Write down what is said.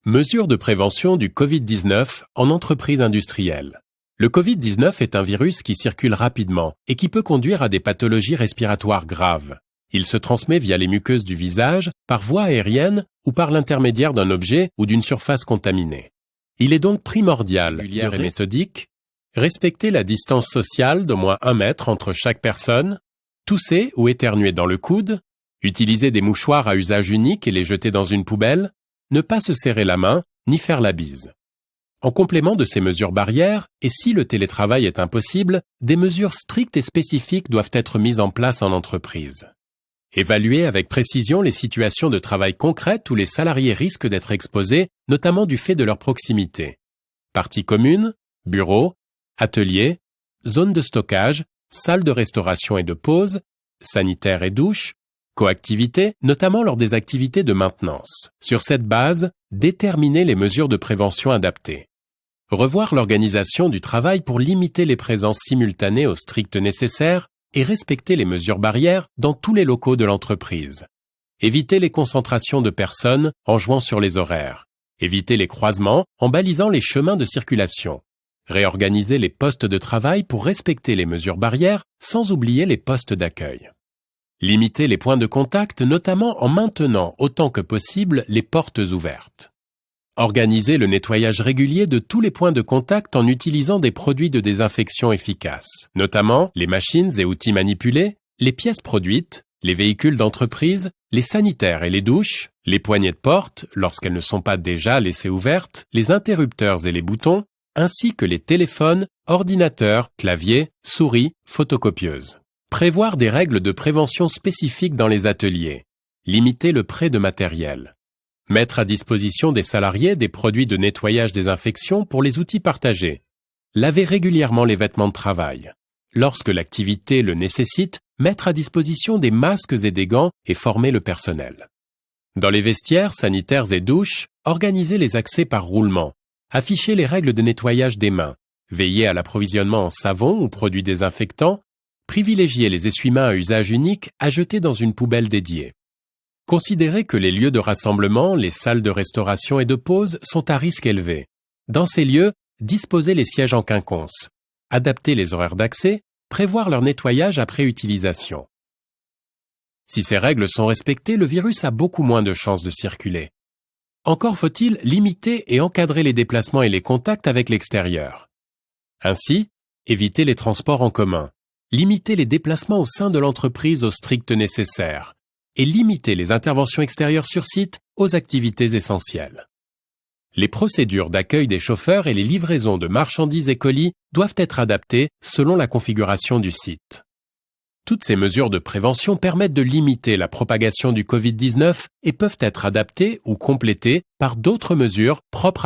Mesures de prévention du Covid-19 en entreprise industrielle. Le Covid-19 est un virus qui circule rapidement et qui peut conduire à des pathologies respiratoires graves. Il se transmet via les muqueuses du visage, par voie aérienne ou par l'intermédiaire d'un objet ou d'une surface contaminée. Il est donc primordial et méthodique, respecter la distance sociale d'au moins 1 mètre entre chaque personne, tousser ou éternuer dans le coude, utiliser des mouchoirs à usage unique et les jeter dans une poubelle, ne pas se serrer la main ni faire la bise. En complément de ces mesures barrières, et si le télétravail est impossible, des mesures strictes et spécifiques doivent être mises en place en entreprise. Évaluer avec précision les situations de travail concrètes où les salariés risquent d'être exposés, notamment du fait de leur proximité. Parties communes, bureaux, ateliers, zones de stockage, salles de restauration et de pause, sanitaires et douches, coactivité, notamment lors des activités de maintenance. Sur cette base, déterminer les mesures de prévention adaptées. Revoir l'organisation du travail pour limiter les présences simultanées au strict nécessaire et respecter les mesures barrières dans tous les locaux de l'entreprise. Éviter les concentrations de personnes en jouant sur les horaires. Éviter les croisements en balisant les chemins de circulation. Réorganiser les postes de travail pour respecter les mesures barrières sans oublier les postes d'accueil. Limiter les points de contact, notamment en maintenant autant que possible les portes ouvertes. Organiser le nettoyage régulier de tous les points de contact en utilisant des produits de désinfection efficaces, notamment les machines et outils manipulés, les pièces produites, les véhicules d'entreprise, les sanitaires et les douches, les poignées de porte, lorsqu'elles ne sont pas déjà laissées ouvertes, les interrupteurs et les boutons, ainsi que les téléphones, ordinateurs, claviers, souris, photocopieuses. Prévoir des règles de prévention spécifiques dans les ateliers. Limiter le prêt de matériel. Mettre à disposition des salariés des produits de nettoyage désinfection pour les outils partagés. Laver régulièrement les vêtements de travail. Lorsque l'activité le nécessite, mettre à disposition des masques et des gants et former le personnel. Dans les vestiaires, sanitaires et douches, organiser les accès par roulement. Afficher les règles de nettoyage des mains. Veiller à l'approvisionnement en savon ou produits désinfectants. Privilégier les essuie-mains à usage unique à jeter dans une poubelle dédiée. Considérez que les lieux de rassemblement, les salles de restauration et de pause sont à risque élevé. Dans ces lieux, disposez les sièges en quinconce. Adapter les horaires d'accès, prévoir leur nettoyage après utilisation. Si ces règles sont respectées, le virus a beaucoup moins de chances de circuler. Encore faut-il limiter et encadrer les déplacements et les contacts avec l'extérieur. Ainsi, éviter les transports en commun. Limiter les déplacements au sein de l'entreprise au strict nécessaire et limiter les interventions extérieures sur site aux activités essentielles. Les procédures d'accueil des chauffeurs et les livraisons de marchandises et colis doivent être adaptées selon la configuration du site. Toutes ces mesures de prévention permettent de limiter la propagation du Covid-19 et peuvent être adaptées ou complétées par d'autres mesures propres à